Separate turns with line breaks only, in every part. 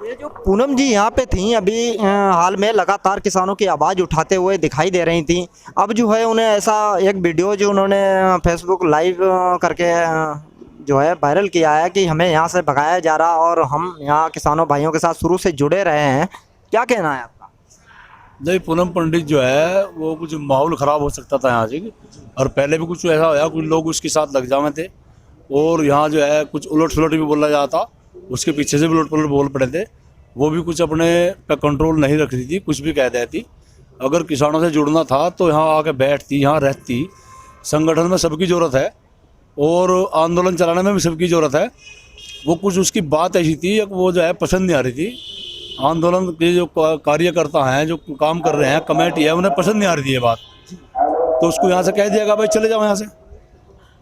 ये जो पूनम जी यहाँ पे थी अभी हाल में लगातार किसानों की आवाज़ उठाते हुए दिखाई दे रही थी। अब जो है उन्हें ऐसा एक वीडियो जो उन्होंने फेसबुक लाइव करके जो है वायरल किया है कि हमें यहाँ से भगाया जा रहा और हम यहाँ किसानों भाइयों के साथ शुरू से जुड़े रहे हैं। क्या कहना है आपका?
नहीं, पूनम पंडित जो है वो कुछ माहौल ख़राब हो सकता था यहाँ से। और पहले भी कुछ ऐसा होया, कुछ लोग उसके साथ लग जावे थे और यहाँ जो है कुछ उलट सुलट भी बोला जाता, उसके पीछे से भी उलट पुलट बोल पड़े थे। वो भी कुछ अपने पे कंट्रोल नहीं रख रही थी, कुछ भी कह देती। अगर किसानों से जुड़ना था तो यहाँ आके बैठती, यहाँ रहती। संगठन में सबकी ज़रूरत है और आंदोलन चलाने में भी सबकी ज़रूरत है। वो कुछ उसकी बात ऐसी थी, वो जो है पसंद नहीं आ रही थी। आंदोलन के जो कार्यकर्ता हैं, जो काम कर रहे हैं, कमेटी है, उन्हें पसंद नहीं आ रही थी ये बात। तो उसको यहाँ से कह दिया भाई चले जाओ यहाँ से।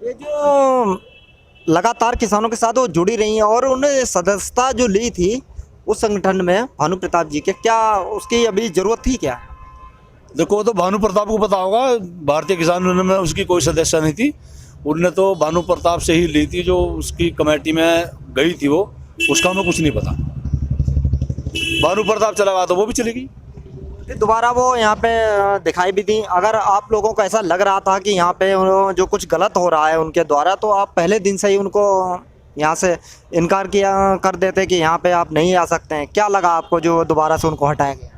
ये जो लगातार किसानों के साथ वो जुड़ी रही हैं और उन्हें सदस्यता जो ली थी उस संगठन में भानु प्रताप जी के, क्या उसकी अभी ज़रूरत थी क्या?
देखो, तो भानु प्रताप को पता होगा, भारतीय किसान यूनियन में उसकी कोई सदस्य नहीं थी। उन्होंने तो भानु प्रताप से ही ली थी, जो उसकी कमेटी में गई थी। वो उसका हमें कुछ नहीं पता। भानु प्रताप चला गया तो वो भी चली गई।
फिर दोबारा वो यहाँ पे दिखाई भी दी। अगर आप लोगों को ऐसा लग रहा था कि यहाँ पे जो कुछ गलत हो रहा है उनके द्वारा, तो आप पहले दिन से ही उनको यहाँ से इनकार किया कर देते कि यहाँ पे आप नहीं आ सकते हैं। क्या लगा आपको जो दोबारा से उनको हटाया गया?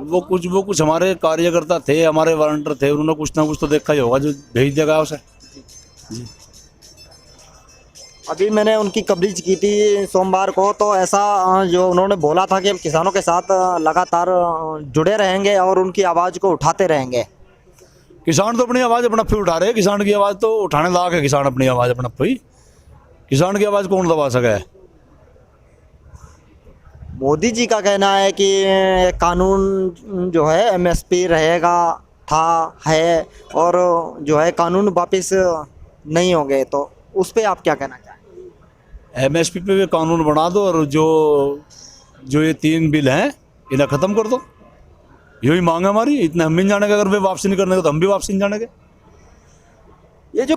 वो कुछ हमारे कार्यकर्ता थे, हमारे वॉलंटियर थे, उन्होंने कुछ ना कुछ तो देखा ही होगा जो भेज देगा उसे। जी,
अभी मैंने उनकी कवरेज की थी सोमवार को, तो ऐसा जो उन्होंने बोला था कि हम किसानों के साथ लगातार जुड़े रहेंगे और उनकी आवाज़ को उठाते रहेंगे।
किसान तो अपनी आवाज़ अपना फिर उठा रहे हैं। किसान की आवाज़ तो उठाने लायक है। किसान अपनी आवाज़ अपना फिर, किसान की आवाज़ कौन दबा सका है?
मोदी जी का कहना है कि कानून जो है एमएसपी रहेगा, है, और जो है कानून वापस नहीं होंगे। तो उस पे आप क्या कहना चाहेंगे?
एमएसपी पे भी कानून बना दो और जो ये 3 बिल हैं इन्हें ख़त्म कर दो। यही मांग है हमारी। इतने हम भी नहीं जानेंगे, अगर वे वापसी नहीं करने का तो हम भी वापसी नहीं जानेंगे।
ये जो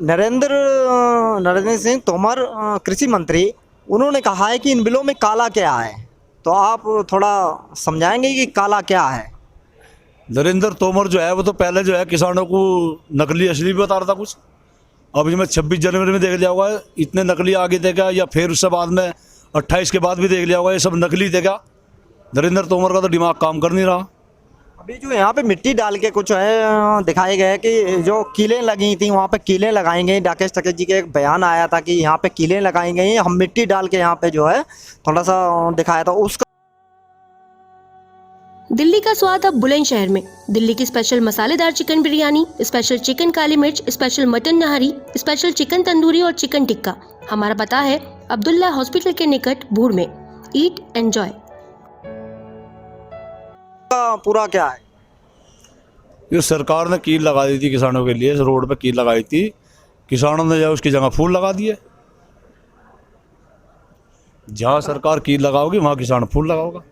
नरेंद्र सिंह तोमर कृषि मंत्री, उन्होंने कहा है कि इन बिलों में काला क्या है, तो आप थोड़ा समझाएंगे कि काला क्या है?
नरेंद्र तोमर जो है वो तो पहले जो है किसानों को नकली असली भी बता रहा था कुछ। अब इसमें 26 जनवरी में देख लिया होगा, इतने नकली आगे देगा, या फिर उससे बाद में 28 के बाद भी देख लिया होगा, ये सब नकली देगा। नरेंद्र तोमर का तो दिमाग काम कर नहीं रहा।
अभी जो यहाँ पे मिट्टी डाल के कुछ है दिखाए गए कि जो कीलें लगी थी वहाँ पे कीलें लगाई गई। राकेश टिकैत जी के एक बयान आया था कि यहाँ पे कीलें लगाई गई, हम मिट्टी डाल के यहाँ पे जो है थोड़ा सा दिखाया था उसका।
दिल्ली का स्वाद अब बुलंदशहर में। दिल्ली की स्पेशल मसालेदार चिकन बिरयानी, स्पेशल चिकन काली मिर्च, special mutton nihari, special chicken tandoori और चिकन टिक्का। हमारा पता है अब्दुल्ला हॉस्पिटल के निकट भूड़ में। ईट एंजॉय।
पूरा क्या है?
ये सरकार ने कील लगा दी थी किसानों के लिए, इस रोड पे कील लगाई थी। किसानों ने जो उसकी जगह फूल लगा दिए। जहाँ सरकार कील लगाओगी वहाँ किसान फूल लगाओगा।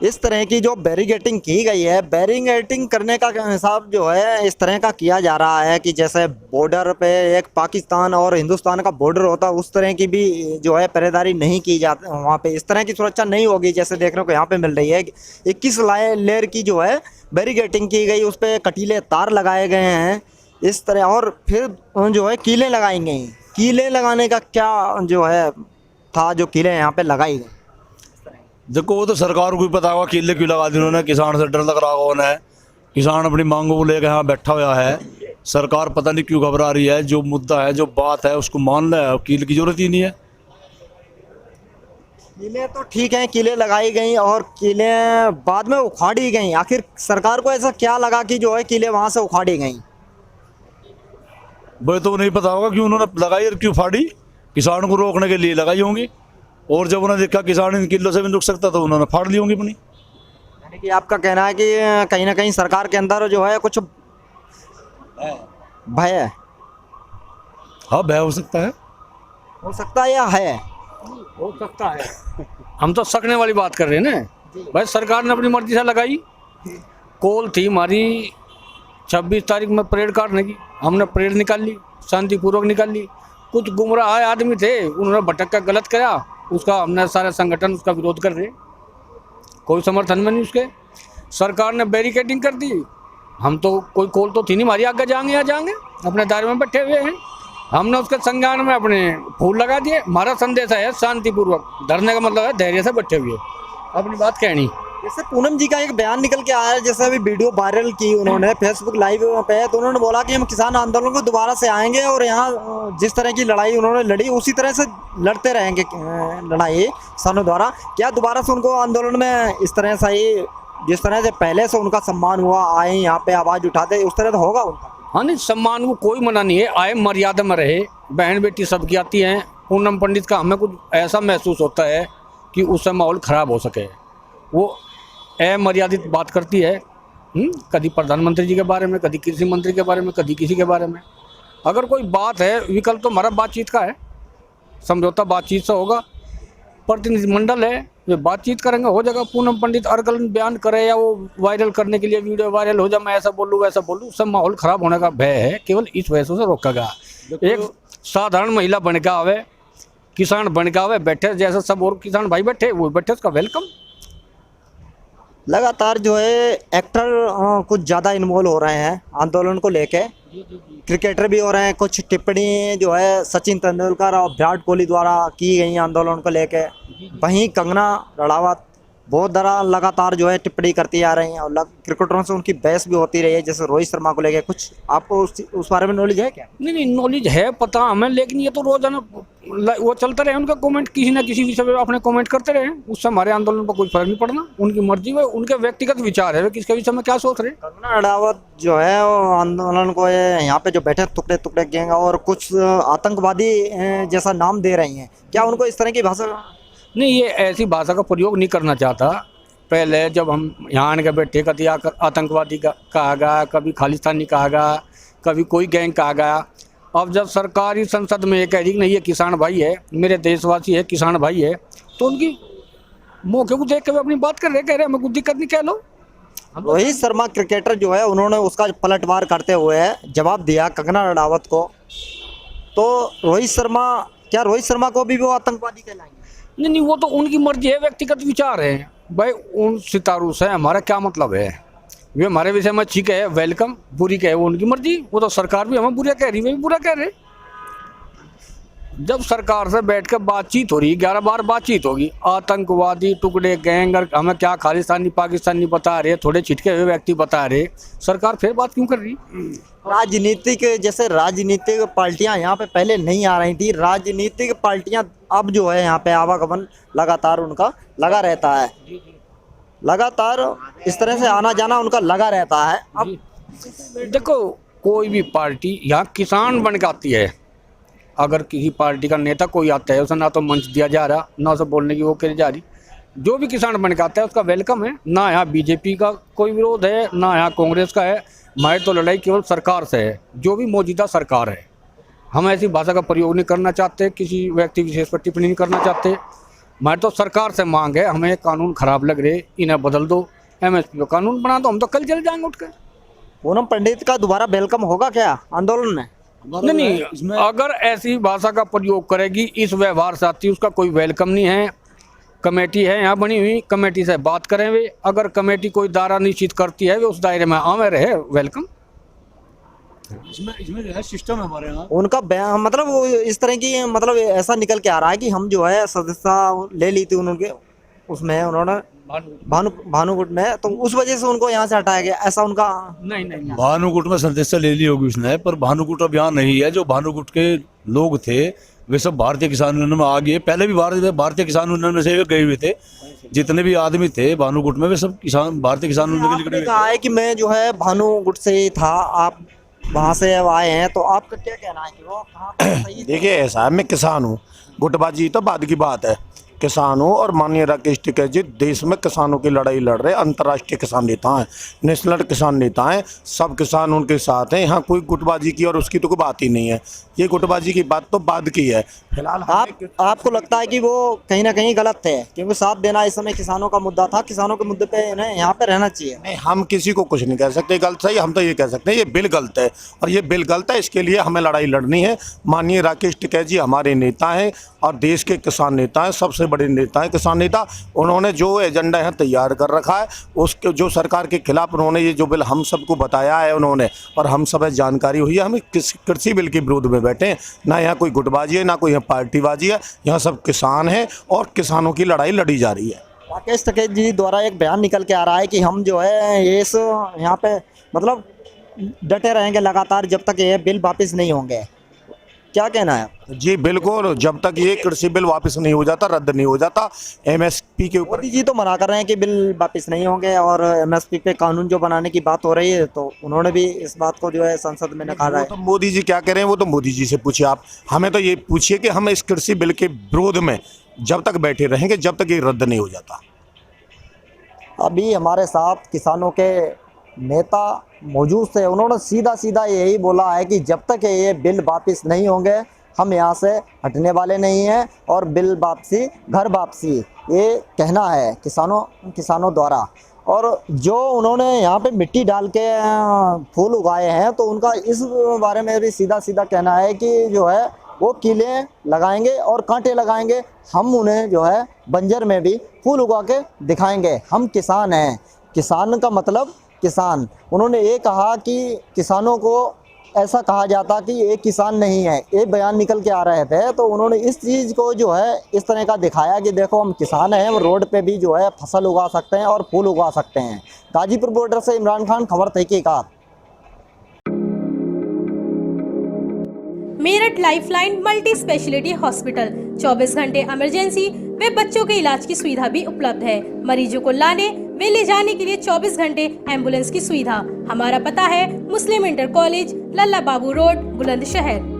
इस तरह की जो बैरिगेटिंग की गई है, बैरिगेटिंग करने का हिसाब जो है इस तरह का किया जा रहा है कि जैसे बॉर्डर पे एक पाकिस्तान और हिंदुस्तान का बॉर्डर होता है, उस तरह की भी जो है पहरेदारी नहीं की जाती वहाँ पे। इस तरह की सुरक्षा नहीं होगी जैसे देखने को यहाँ पे मिल रही है। 21 लेयर की जो है बैरिगेटिंग की गई, उस पर कटीले तार लगाए गए हैं इस तरह, और फिर जो है कीलें लगाई गई। कीलें लगाने का क्या जो है था, जो कीलें यहाँ पे लगाई गई?
देखो, वो तो सरकार को ही पता होगा कीले क्यों लगा दी उन्होंने। किसान से डर लग रहा होगा उन्हें। किसान अपनी मांगों को लेकर यहाँ बैठा हुआ है। सरकार पता नहीं क्यों घबरा रही है। जो मुद्दा है, जो बात है, उसको मान ले। कील की जरूरत ही नहीं है।
कीलें तो ठीक हैं, कीलें लगाई गई और कीलें बाद में उखाड़ी गई। आखिर सरकार को ऐसा क्या लगा कि जो है कीलें वहाँ से उखाड़ी गई?
वही तो नहीं पता होगा क्यों उन्होंने लगाई और क्यों फाड़ी। किसान को रोकने के लिए लगाई होंगी, और जब उन्होंने देखा किसान इन किलों से भी रुक सकता तो उन्होंने फाड़ ली होंगी अपनी।
यानी कि आपका कहना है कि कहीं ना कहीं सरकार के अंदर जो है कुछ भय है?
हाँ, भय हो सकता है।
हो सकता है या है?
हो सकता है। हम तो सकने वाली बात कर रहे हैं ना भाई। सरकार ने अपनी मर्जी से लगाई। कॉल थी हमारी 26 तारीख में परेड काटने की, हमने परेड निकाल ली, शांतिपूर्वक निकाल ली। कुछ गुमराह आदमी थे, उन्होंने भटक कर गलत किया, उसका हमने सारे संगठन उसका विरोध कर रहे, कोई समर्थन में नहीं उसके। सरकार ने बैरिकेडिंग कर दी, हम तो कोई कॉल तो थी नहीं हमारी, आगे जाएंगे या जाएंगे, अपने दायरे में बैठे हुए हैं। हमने उसके संज्ञान में अपने फूल लगा दिए। हमारा संदेश है शांतिपूर्वक धरने का मतलब है धैर्य से बैठे हुए अपनी बात कहनी।
जैसे पूनम जी का एक बयान निकल के आया है, जैसे अभी वीडियो वायरल की उन्होंने फेसबुक लाइव पे, तो उन्होंने बोला कि हम किसान आंदोलन को दोबारा से आएंगे और यहाँ जिस तरह की लड़ाई उन्होंने लड़ी उसी तरह से लड़ते रहेंगे लड़ाई किसानों द्वारा। क्या दोबारा से उनको आंदोलन में इस तरह से ही जिस तरह से पहले से उनका सम्मान हुआ, आए यहाँ पे आवाज़ उठाते, उस तरह तो होगा उनका?
हाँ नहीं, सम्मान को कोई मना नहीं है, आए मर्यादा में रहे, बहन बेटी सबकी आती हैं। पूनम पंडित का हमें कुछ ऐसा महसूस होता है कि उससे माहौल ख़राब हो सके, वो अमर्यादित बात करती है, कभी प्रधानमंत्री जी के बारे में, कभी कृषि मंत्री के बारे में, कभी किसी के बारे में। अगर कोई बात है, विकल्प तो हमारा बातचीत का है, समझौता बातचीत से होगा। प्रतिनिधिमंडल है, वे बातचीत करेंगे, हो जाएगा। पूनम पंडित अर्गल बयान करे या वो वायरल करने के लिए वीडियो वायरल हो जाए, मैं ऐसा बोलूँ वैसा बोलूँ, सब माहौल ख़राब होने का भय है, केवल इस वजह से रोका गया। एक साधारण महिला बन के आवे, किसान बन के आवे, बैठे जैसे सब और किसान भाई बैठे, वो बैठे, उसका वेलकम।
लगातार जो है एक्टर कुछ ज़्यादा इन्वॉल्व हो रहे हैं आंदोलन को लेके, क्रिकेटर भी हो रहे हैं। कुछ टिप्पणी जो है सचिन तेंदुलकर और विराट कोहली द्वारा की गई आंदोलन को लेके। वहीं कंगना रणावत बहुत तरह लगातार जो है टिप्पणी करती आ रही हैं और क्रिकेटरों से उनकी बहस भी होती रही है, जैसे रोहित शर्मा को लेके। कुछ आपको उस बारे में नॉलेज है क्या?
नहीं, नॉलेज है, पता हमें, लेकिन ये तो रोजाना वो चलते रहे, उनका कमेंट किसी ना किसी विषय पे अपने कमेंट करते रहे, उससे हमारे आंदोलन पर कोई फर्क नहीं पड़ना। उनकी मर्जी है, उनके व्यक्तिगत विचार है, वे किसके विषय में क्या सोच रहे।
कंगना रणावत जो है वो आंदोलन को यहाँ पे जो बैठे टुकड़े टुकड़े गैंग और कुछ आतंकवादी जैसा नाम दे रही हैं, क्या उनको इस तरह की भाषा?
नहीं, ये ऐसी भाषा का प्रयोग नहीं करना चाहता। पहले जब हम यहाँ आने के बैठे, कभी आतंकवादी कहा गया, कभी खालिस्तानी कहा गया, कभी कोई गैंग कहा गया। अब जब सरकारी संसद में ये कह रही नहीं, ये किसान भाई है, मेरे देशवासी है, किसान भाई है, तो उनकी मौके को देख के वे अपनी बात कर रहे, कह रहे हमें कुछ दिक्कत नहीं, कह लो।
रोहित शर्मा क्रिकेटर जो है उन्होंने उसका पलटवार करते हुए जवाब दिया कंगना रणावत को। तो रोहित शर्मा को भी वो आतंकवादी कहलाएंगे?
नहीं, वो तो उनकी मर्जी है, व्यक्तिगत विचार है भाई। उन सितारों से हमारा क्या मतलब है? वे हमारे विषय में ठीक है, वेलकम, बुरी कहे वो उनकी मर्जी। वो तो सरकार भी हमें बुरा कह रही, वे भी बुरा कह रहे। जब सरकार से बैठ कर बातचीत हो रही, 11 बार बातचीत होगी, आतंकवादी, टुकड़े, गैंग, हमें क्या खालिस्तानी पाकिस्तानी बता रहे, थोड़े छिटके हुए व्यक्ति बता रहे, सरकार फिर बात क्यों कर रही? राजनीतिक पार्टियां यहाँ पे पहले नहीं आ रही थी, राजनीतिक पार्टियां अब जो है यहाँ पे आवागमन लगातार उनका लगा रहता है, लगातार इस तरह से आना जाना उनका लगा रहता है। अब देखो, कोई भी पार्टी यहाँ किसान बन के आती है, अगर किसी पार्टी का नेता कोई आता है, उसे ना तो मंच दिया जा रहा, ना उसे बोलने की वो करी जा रही। जो भी किसान बन के आता है उसका वेलकम है। ना यहाँ बीजेपी का कोई विरोध है, ना यहाँ कांग्रेस का है। हमारी तो लड़ाई केवल सरकार से है, जो भी मौजूदा सरकार है। हम ऐसी भाषा का प्रयोग नहीं करना चाहते, किसी व्यक्ति विशेष पर टिप्पणी नहीं करना चाहते। हमारी तो सरकार से मांग है, हमें कानून खराब लग रहे, इन्हें बदल दो, MSP का कानून बना दो, हम तो कल चले जाएंगे उठ कर।
पूनम पंडित का दोबारा वेलकम होगा क्या आंदोलन में?
नहीं, अगर ऐसी भाषा का प्रयोग करेगी, इस व्यवहार से आती, उसका कोई वेलकम नहीं है। कमेटी है यहाँ बनी हुई, कमेटी से बात करें वे, अगर कमेटी कोई दायरा निश्चित करती है, वे उस दायरे में आवे रहे, वेलकम।
इसमें जो है सिस्टम है हमारे यहाँ
उनका मतलब वो इस तरह की, मतलब ऐसा निकल के आ रहा है कि हम जो है सदस्यता ले ली थी उनके, उसमें उन्होंने भानुकुट में, तो उस वजह से उनको यहाँ से हटाया गया, ऐसा उनका?
नहीं,
भानुकुट में सदस्यता ले ली होगी उसने, पर भानुकुट अब यहाँ नहीं है। जो भानुकुट के लोग थे वे सब भारतीय किसान यूनियन में आ गए। पहले भी भारतीय किसान यूनियन में से वे गए हुए थे, जितने भी आदमी थे भानुकुट में, वे सब किसान भारतीय किसान यूनियन के लिए
कहा है कि मैं जो है भानुकुट से ही था, आप वहाँ से आए हैं, तो आपका क्या कहना है कि वो कहाँ पर सही?
देखिए, ऐसा है, मैं किसान हूँ, गुटबाजी तो बाद की बात है। किसान हूँ और माननीय राकेश टिकैत जी देश में किसानों की लड़ाई लड़ रहे, अंतर्राष्ट्रीय किसान नेता हैं, नेशनल किसान नेता हैं, सब किसान उनके साथ हैं। यहाँ कोई गुटबाजी की और उसकी तो कोई बात ही नहीं है। ये गुटबाजी की बात तो बाद की है। फिलहाल
आपको लगता है कि वो कहीं ना कहीं गलत थे, क्योंकि साथ देना इस समय किसानों का मुद्दा था, किसानों के मुद्दे पे इन्हें यहाँ पे रहना चाहिए?
नहीं, हम किसी को कुछ नहीं कह सकते गलत सही, हम तो ये कह सकते हैं ये बिल गलत है, और ये बिल गलत है, इसके लिए हमें लड़ाई लड़नी है। माननीय राकेश टिकैत जी हमारे नेता हैं, और देश के किसान नेता हैं, सबसे बड़े नेता हैं किसान नेता। उन्होंने जो एजेंडा यहाँ तैयार कर रखा है, उसके जो सरकार के खिलाफ उन्होंने ये जो बिल हम सबको बताया है उन्होंने, और हम सब जानकारी हुई है, हम कृषि बिल के विरोध में बैठे हैं। ना यहाँ कोई गुटबाजी है, ना कोई यहाँ पार्टीबाजी है, यहाँ सब किसान हैं और किसानों की लड़ाई लड़ी जा रही है।
राकेश टिकैत जी द्वारा एक बयान निकल के आ रहा है कि हम जो है इस यहाँ पे मतलब डटे रहेंगे लगातार जब तक ये बिल वापस नहीं होंगे। क्या कहना है आपका?
जी बिल्कुल, जब तक ये कृषि बिल वापस नहीं हो जाता, रद्द नहीं हो जाता, एमएसपी के ऊपर।
मोदी जी तो मना कर रहे हैं कि बिल वापस नहीं होंगे और एमएसपी पे कानून जो बनाने की बात हो रही है, तो उन्होंने भी इस बात को जो है संसद में नकारा
वो
है।
तो मोदी जी क्या कह रहे हैं वो तो मोदी जी से पूछिए आप। हमें तो ये पूछिए कि हम इस कृषि बिल के विरोध में जब तक बैठे रहेंगे जब तक ये रद्द नहीं हो जाता।
अभी हमारे साथ किसानों के नेता मौजूद थे, उन्होंने सीधा सीधा यही बोला है कि जब तक ये बिल वापस नहीं होंगे हम यहाँ से हटने वाले नहीं हैं, और बिल वापसी घर वापसी ये कहना है किसानों द्वारा। और जो उन्होंने यहाँ पे मिट्टी डाल के फूल उगाए हैं, तो उनका इस बारे में भी सीधा सीधा कहना है कि जो है वो कीले लगाएंगे और कांटे लगाएंगे, हम उन्हें जो है बंजर में भी फूल उगा के दिखाएंगे। हम किसान हैं, किसान का मतलब किसान। उन्होंने ये कहा कि किसानों को ऐसा कहा जाता कि ये किसान नहीं है, ये बयान निकल के आ रहे थे, तो उन्होंने इस चीज़ को जो है इस तरह का दिखाया कि देखो हम किसान हैं, हम रोड पे भी जो है फसल उगा सकते हैं और फूल उगा सकते हैं। गाजीपुर बॉर्डर से इमरान खान, खबर तहकीकात।
Meerut lifeline multi speciality hospital 24 घंटे इमरजेंसी व बच्चों के इलाज की सुविधा भी उपलब्ध है। मरीजों को लाने वे ले जाने के लिए 24 घंटे एम्बुलेंस की सुविधा। हमारा पता है मुस्लिम इंटर कॉलेज, लल्ला बाबू रोड, बुलंदशहर।